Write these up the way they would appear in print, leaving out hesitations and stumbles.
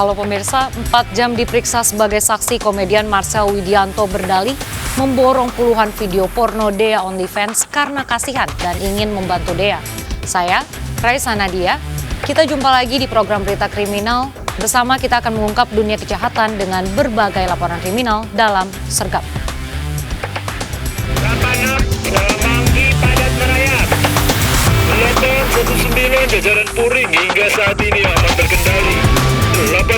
Halo pemirsa, 4 jam diperiksa sebagai saksi, komedian Marcel Widianto berdalih memborong puluhan video porno Dea OnlyFans karena kasihan dan ingin membantu Dea. Saya, Raisa Nadia, kita jumpa lagi di program Berita Kriminal. Bersama kita akan mengungkap dunia kejahatan dengan berbagai laporan kriminal dalam Sergap. Manggi padat merayap. Lapor 19 jajaran Puring hingga saat ini aman terkendali. 86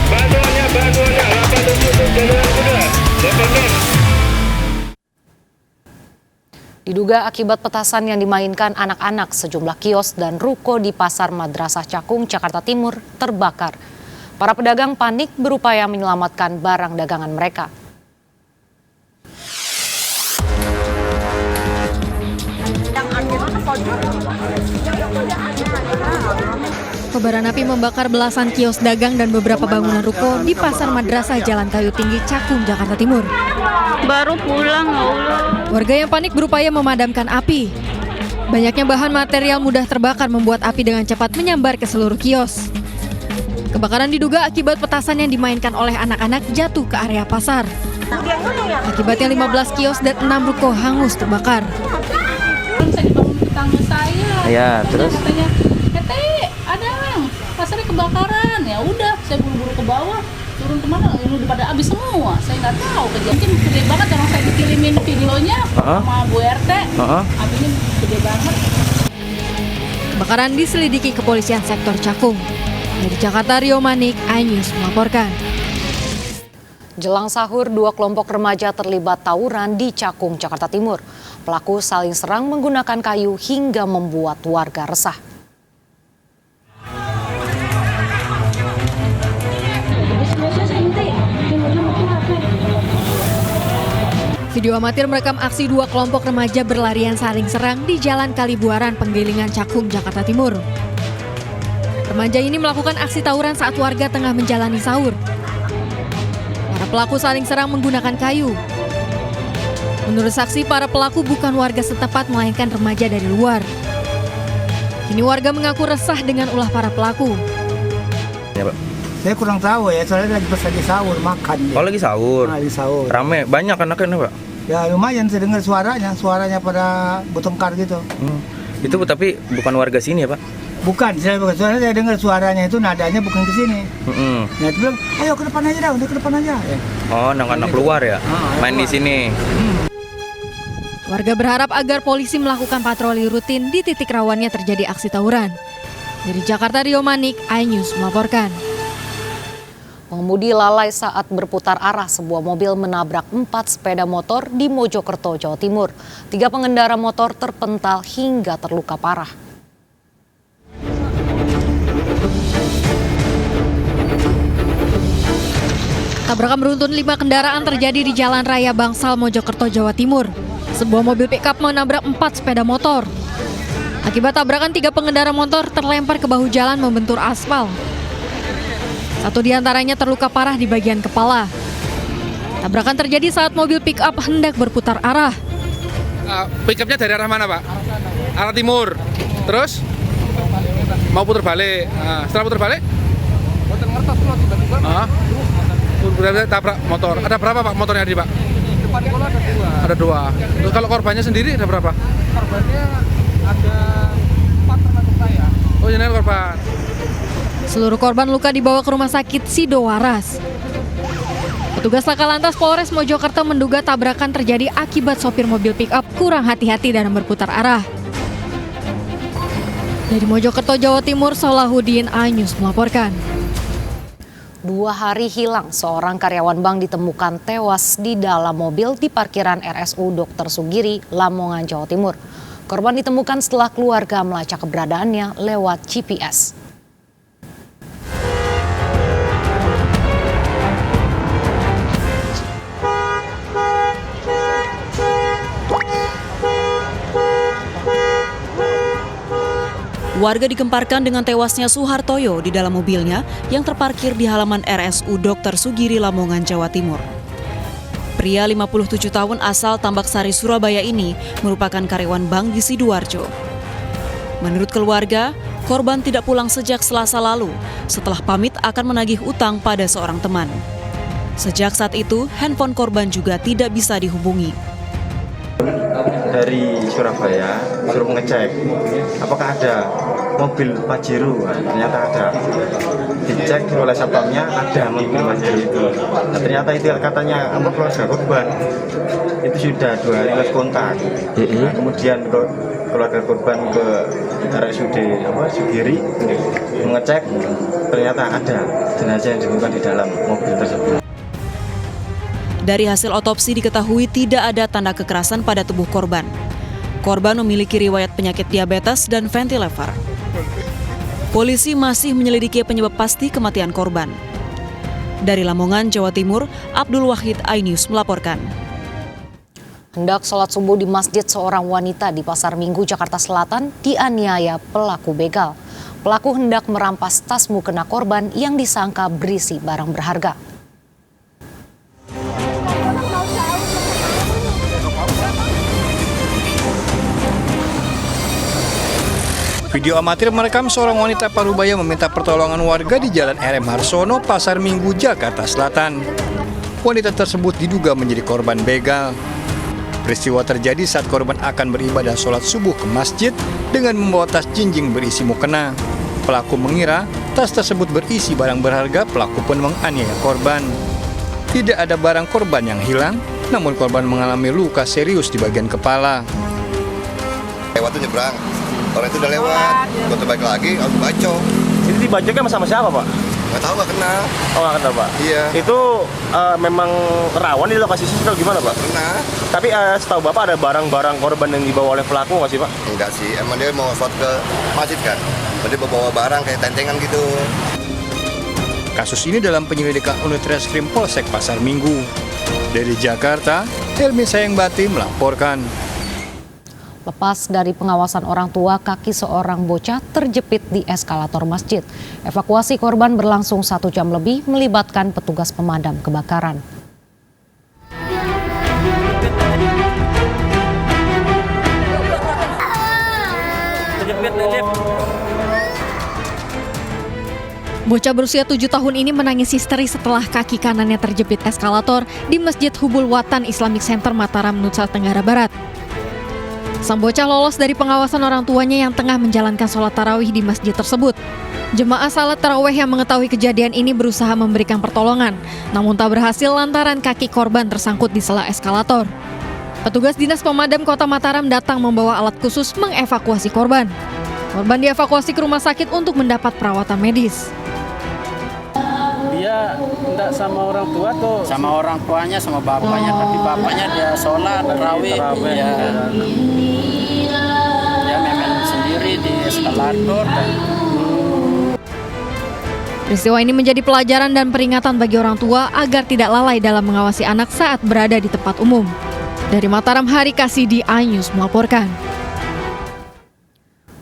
bantuannya 87 jajaran muda 86. Diduga akibat petasan yang dimainkan anak-anak, sejumlah kios dan ruko di Pasar Madrasah Cakung, Jakarta Timur terbakar. Para pedagang panik berupaya menyelamatkan barang dagangan mereka. Kobaran api membakar belasan kios dagang dan beberapa bangunan ruko di Pasar Madrasah Jalan Kayu Tinggi, Cakung, Jakarta Timur. Baru pulang, Allah. Warga yang panik berupaya memadamkan api. Banyaknya bahan material mudah terbakar membuat api dengan cepat menyambar ke seluruh kios. Kebakaran diduga akibat petasan yang dimainkan oleh anak-anak jatuh ke area pasar. Akibatnya 15 kios dan 6 ruko hangus terbakar. Saya dibangun tetangga saya. Ya, terus? Katanya, ada pasarnya kebakaran. Ya udah, saya buru-buru ke bawah. Turun kemana? Ini udah pada habis semua. Saya nggak tahu kejadian. Mungkin gede banget yang saya dikirimin videonya sama Bu RT. Apinya gede banget. Kebakaran diselidiki kepolisian sektor Cakung. Dari Jakarta, Rio Manik, iNews melaporkan. Jelang sahur, 2 kelompok remaja terlibat tawuran di Cakung, Jakarta Timur. Pelaku saling serang menggunakan kayu hingga membuat warga resah. Video amatir merekam aksi 2 kelompok remaja berlarian saling serang di Jalan Kalibuaran, Penggilingan, Cakung, Jakarta Timur. Remaja ini melakukan aksi tawuran saat warga tengah menjalani sahur. Para pelaku saling serang menggunakan kayu. Menurut saksi, para pelaku bukan warga setempat melainkan remaja dari luar. Kini warga mengaku resah dengan ulah para pelaku. Ya, Pak. Saya kurang tahu ya, soalnya lagi pas lagi sahur makan. Oh, lagi sahur. Lagi sahur. Rame, banyak anaknya, Pak. Ya lumayan, saya dengar suaranya pada bertengkar gitu. Itu tapi bukan warga sini ya, Pak? Bukan, soalnya saya dengar suaranya itu nadanya bukan ke sini. Nah, itu bilang, ayo ke depan aja dah, udah ke depan aja. Oh, anak-anak luar ya? Main di sini. Warga berharap agar polisi melakukan patroli rutin di titik rawannya terjadi aksi tawuran. Dari Jakarta, Rio Manik, iNews melaporkan. Pengemudi lalai saat berputar arah, sebuah mobil menabrak 4 sepeda motor di Mojokerto, Jawa Timur. 3 pengendara motor terpental hingga terluka parah. Tabrakan beruntun 5 kendaraan terjadi di Jalan Raya Bangsal, Mojokerto, Jawa Timur. Sebuah mobil pickup menabrak 4 sepeda motor. Akibat tabrakan, 3 pengendara motor terlempar ke bahu jalan membentur aspal. 1 diantaranya terluka parah di bagian kepala. Tabrakan terjadi saat mobil pick-up hendak berputar arah. Pick-upnya dari arah mana, Pak? Arah timur. Terus? Mau putar balik. Setelah putar balik? Putar ngertos dulu tiba-tiba. Berarti tabrak motor. Ada berapa, Pak, motornya tadi, Pak? Depan kolam ada 2. Terus kalau korbannya sendiri ada berapa? Korbannya ada 4 termasuk saya. Oh, ini korban. Seluruh korban luka dibawa ke rumah sakit Sidowaras. Petugas Laka Lantas Polres Mojokerto menduga tabrakan terjadi akibat sopir mobil pick-up kurang hati-hati dalam berputar arah. Dari Mojokerto, Jawa Timur, Solahuddin, iNews melaporkan. 2 hari hilang, seorang karyawan bank ditemukan tewas di dalam mobil di parkiran RSU Dr. Sugiri, Lamongan, Jawa Timur. Korban ditemukan setelah keluarga melacak keberadaannya lewat GPS. Warga digemparkan dengan tewasnya Suhartoyo di dalam mobilnya yang terparkir di halaman RSU Dr. Sugiri, Lamongan, Jawa Timur. Pria 57 tahun asal Tambak Sari, Surabaya ini merupakan karyawan bank di Sidoarjo. Menurut keluarga, korban tidak pulang sejak Selasa lalu setelah pamit akan menagih utang pada seorang teman. Sejak saat itu, handphone korban juga tidak bisa dihubungi. Dari Surabaya suruh ngecek apakah ada mobil Pajero, ternyata ada. Dicek oleh satpamnya ada mobil Pajero itu. Nah, ternyata itu katanya sama keluarga korban itu sudah 2 hari lost kontak. Nah, kemudian keluarga korban ke RSUD Sugiri mengecek, ternyata ada jenazah yang ditemukan di dalam mobil tersebut. Dari hasil otopsi diketahui tidak ada tanda kekerasan pada tubuh korban. Korban memiliki riwayat penyakit diabetes dan ventilever. Polisi masih menyelidiki penyebab pasti kematian korban. Dari Lamongan, Jawa Timur, Abdul Wahid, iNews melaporkan. Hendak sholat subuh di masjid, seorang wanita di Pasar Minggu, Jakarta Selatan dianiaya pelaku begal. Pelaku hendak merampas tas mukena korban yang disangka berisi barang berharga. Video amatir merekam seorang wanita Parubaya meminta pertolongan warga di Jalan RM Harsono, Pasar Minggu, Jakarta Selatan. Wanita tersebut diduga menjadi korban begal. Peristiwa terjadi saat korban akan beribadah sholat subuh ke masjid dengan membawa tas jinjing berisi mukena. Pelaku mengira tas tersebut berisi barang berharga, pelaku pun menganiaya korban. Tidak ada barang korban yang hilang, namun korban mengalami luka serius di bagian kepala. Waktu nyebrang, orang itu udah lewat, waktu balik lagi, aku bacok. Itu dibacoknya sama siapa, Pak? Nggak tahu, nggak kenal. Oh, nggak kenal, Pak? Iya. Itu memang rawan di lokasi situ atau gimana, Pak? Pernah. Tapi setahu Bapak ada barang-barang korban yang dibawa oleh pelaku nggak sih, Pak? Enggak sih, emang dia mau sholat ke masjid kan. Jadi bawa barang kayak tentengan gitu. Kasus ini dalam penyelidikan unit reskrim Polsek Pasar Minggu. Dari Jakarta, Helmi Sayangbati melaporkan. Lepas dari pengawasan orang tua, kaki seorang bocah terjepit di eskalator masjid. Evakuasi korban berlangsung 1 jam lebih, melibatkan petugas pemadam kebakaran. Bocah berusia 7 tahun ini menangis histeris setelah kaki kanannya terjepit eskalator di Masjid Hubul Watan Islamic Center Mataram, Nusa Tenggara Barat. Sang bocah lolos dari pengawasan orang tuanya yang tengah menjalankan sholat tarawih di masjid tersebut. Jemaah salat tarawih yang mengetahui kejadian ini berusaha memberikan pertolongan, namun tak berhasil lantaran kaki korban tersangkut di sela eskalator. Petugas Dinas Pemadam Kota Mataram datang membawa alat khusus mengevakuasi korban. Korban dievakuasi ke rumah sakit untuk mendapat perawatan medis. Dia enggak sama orang tua tuh? Sama orang tuanya, sama bapaknya, tapi bapaknya dia sholat tarawih. Dia memang sendiri di eskalator. Peristiwa ini menjadi pelajaran dan peringatan bagi orang tua agar tidak lalai dalam mengawasi anak saat berada di tempat umum. Dari Mataram, Hari Kasidi, iNews melaporkan.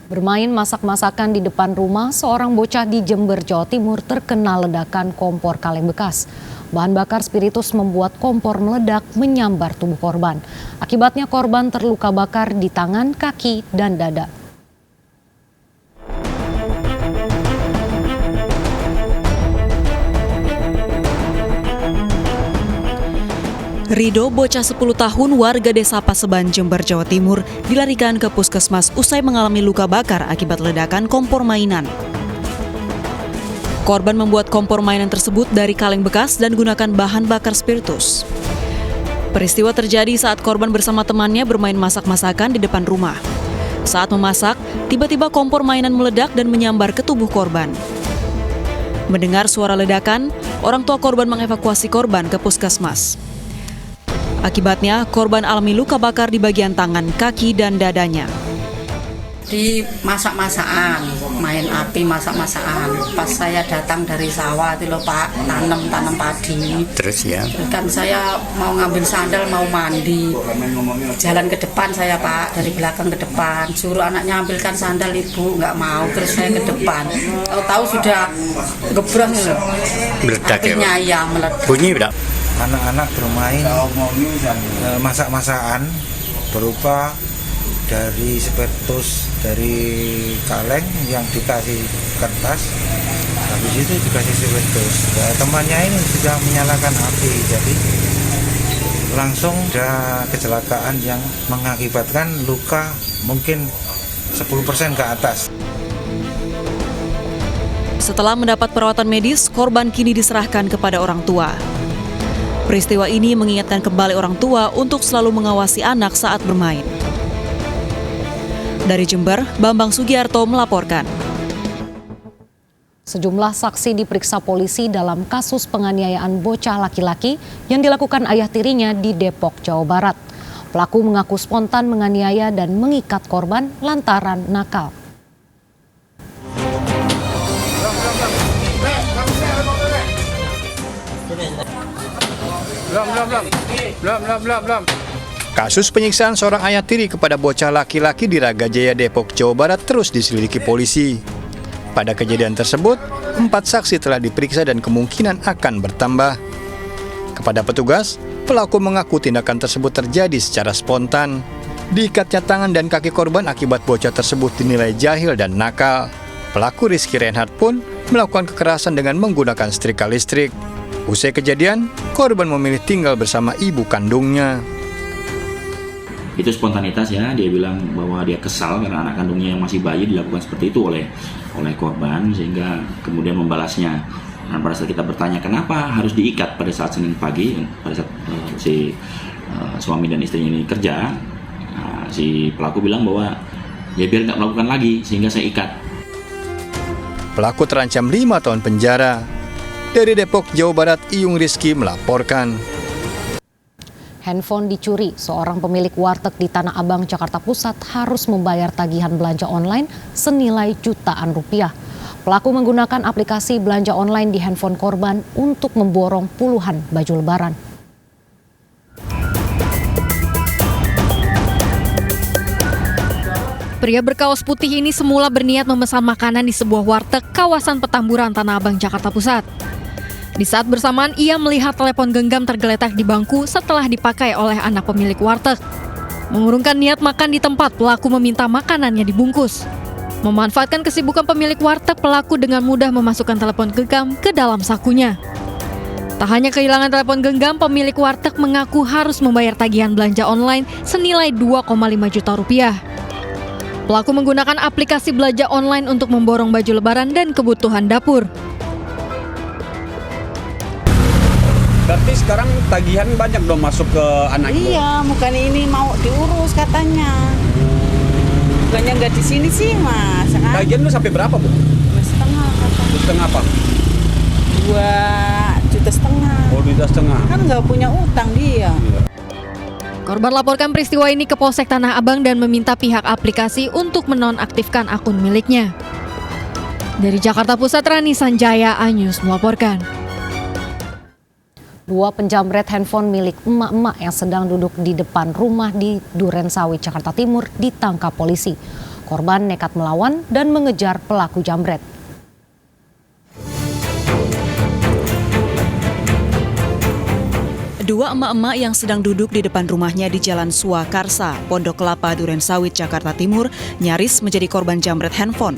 Bermain masak-masakan di depan rumah, seorang bocah di Jember, Jawa Timur terkena ledakan kompor kaleng bekas. Bahan bakar spiritus membuat kompor meledak menyambar tubuh korban. Akibatnya korban terluka bakar di tangan, kaki, dan dada. Rido, bocah 10 tahun warga desa Paseban, Jember, Jawa Timur, dilarikan ke puskesmas usai mengalami luka bakar akibat ledakan kompor mainan. Korban membuat kompor mainan tersebut dari kaleng bekas dan gunakan bahan bakar spiritus. Peristiwa terjadi saat korban bersama temannya bermain masak-masakan di depan rumah. Saat memasak, tiba-tiba kompor mainan meledak dan menyambar ke tubuh korban. Mendengar suara ledakan, orang tua korban mengevakuasi korban ke puskesmas. Akibatnya, korban alami luka bakar di bagian tangan, kaki, dan dadanya. Di masak-masakan, main api masak-masakan. Pas saya datang dari sawah itu loh Pak, tanam padi. Terus ya? Kan saya mau ngambil sandal, mau mandi. Jalan ke depan saya Pak, dari belakang ke depan. Suruh anaknya ambilkan sandal, ibu nggak mau, terus saya ke depan. Tahu-tahu sudah gebrak loh. Meledak ya Pak? Ya meledak. Bunyi berapa? Anak-anak bermain masak-masakan berupa dari spiritus dari kaleng yang dikasih kertas, habis itu dikasih spiritus. Nah, temannya ini sudah menyalakan api, jadi langsung ada kecelakaan yang mengakibatkan luka mungkin 10% ke atas. Setelah mendapat perawatan medis, korban kini diserahkan kepada orang tua. Peristiwa ini mengingatkan kembali orang tua untuk selalu mengawasi anak saat bermain. Dari Jember, Bambang Sugiarto melaporkan. Sejumlah saksi diperiksa polisi dalam kasus penganiayaan bocah laki-laki yang dilakukan ayah tirinya di Depok, Jawa Barat. Pelaku mengaku spontan menganiaya dan mengikat korban lantaran nakal. Belum. Kasus penyiksaan seorang ayah tiri kepada bocah laki-laki di Raga Jaya, Depok, Jawa Barat terus diselidiki polisi. Pada kejadian tersebut, 4 saksi telah diperiksa dan kemungkinan akan bertambah. Kepada petugas, pelaku mengaku tindakan tersebut terjadi secara spontan. Diikatnya tangan dan kaki korban akibat bocah tersebut dinilai jahil dan nakal. Pelaku Rizky Reinhardt pun melakukan kekerasan dengan menggunakan setrika listrik. Usai kejadian, korban memilih tinggal bersama ibu kandungnya. Itu spontanitas ya, dia bilang bahwa dia kesal karena anak kandungnya yang masih bayi dilakukan seperti itu oleh korban, sehingga kemudian membalasnya. Nah, pada saat kita bertanya kenapa harus diikat pada saat Senin pagi, pada saat si suami dan istrinya ini kerja, si pelaku bilang bahwa ya biar nggak melakukan lagi, sehingga saya ikat. Pelaku terancam 5 tahun penjara. Dari Depok, Jawa Barat, Iyung Rizky melaporkan. Handphone dicuri, seorang pemilik warteg di Tanah Abang, Jakarta Pusat harus membayar tagihan belanja online senilai jutaan rupiah. Pelaku menggunakan aplikasi belanja online di handphone korban untuk memborong puluhan baju lebaran. Pria berkaos putih ini semula berniat memesan makanan di sebuah warteg kawasan Petamburan, Tanah Abang, Jakarta Pusat. Di saat bersamaan, ia melihat telepon genggam tergeletak di bangku setelah dipakai oleh anak pemilik warteg. Mengurungkan niat makan di tempat, pelaku meminta makanannya dibungkus. Memanfaatkan kesibukan pemilik warteg, pelaku dengan mudah memasukkan telepon genggam ke dalam sakunya. Tak hanya kehilangan telepon genggam, pemilik warteg mengaku harus membayar tagihan belanja online senilai 2,5 juta rupiah. Pelaku menggunakan aplikasi belanja online untuk memborong baju lebaran dan kebutuhan dapur. Berarti sekarang tagihan banyak dong masuk ke anak ibu? Iya, bukan ini mau diurus katanya. Bukannya nggak di sini sih, Mas. Tagihan lu sampai berapa, Bu? 2,5 setengah apa? 2,5 juta. Oh, 2,5 juta. Kan nggak punya utang dia. Korban laporkan peristiwa ini ke Polsek Tanah Abang dan meminta pihak aplikasi untuk menonaktifkan akun miliknya. Dari Jakarta Pusat, Rani Sanjaya, A-News melaporkan. 2 penjamret handphone milik emak-emak yang sedang duduk di depan rumah di Durensawit, Jakarta Timur ditangkap polisi. Korban nekat melawan dan mengejar pelaku jambret. Dua emak-emak yang sedang duduk di depan rumahnya di Jalan Swakarsa, Pondok Kelapa, Durensawit, Jakarta Timur, nyaris menjadi korban jambret handphone.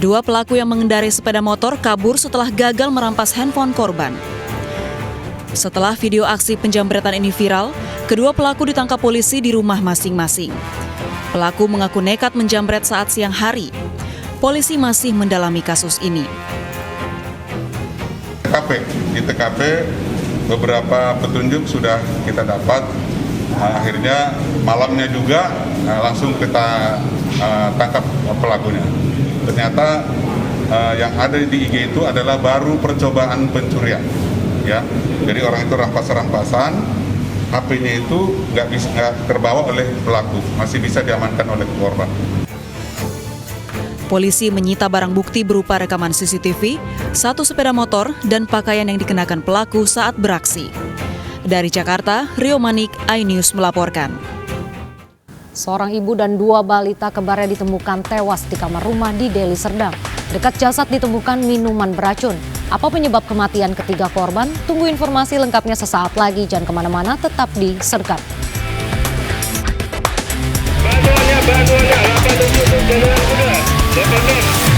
2 pelaku yang mengendarai sepeda motor kabur setelah gagal merampas handphone korban. Setelah video aksi penjambretan ini viral, kedua pelaku ditangkap polisi di rumah masing-masing. Pelaku mengaku nekat menjambret saat siang hari. Polisi masih mendalami kasus ini. Di TKP beberapa petunjuk sudah kita dapat. Akhirnya malamnya juga langsung kita tangkap pelakunya. Ternyata yang ada di IG itu adalah baru percobaan pencurian. Ya, jadi orang itu rampas-rampasan, HP-nya itu nggak terbawa oleh pelaku, masih bisa diamankan oleh korban. Polisi menyita barang bukti berupa rekaman CCTV, 1 sepeda motor, dan pakaian yang dikenakan pelaku saat beraksi. Dari Jakarta, Rio Manik, iNews melaporkan. Seorang ibu dan 2 balita kembarnya ditemukan tewas di kamar rumah di Deli Serdang. Dekat jasad ditemukan minuman beracun. Apa penyebab kematian ketiga korban? Tunggu informasi lengkapnya sesaat lagi. Jangan kemana-mana, tetap di Sergap. Bantuannya bantuannya 87 jalan kuda 86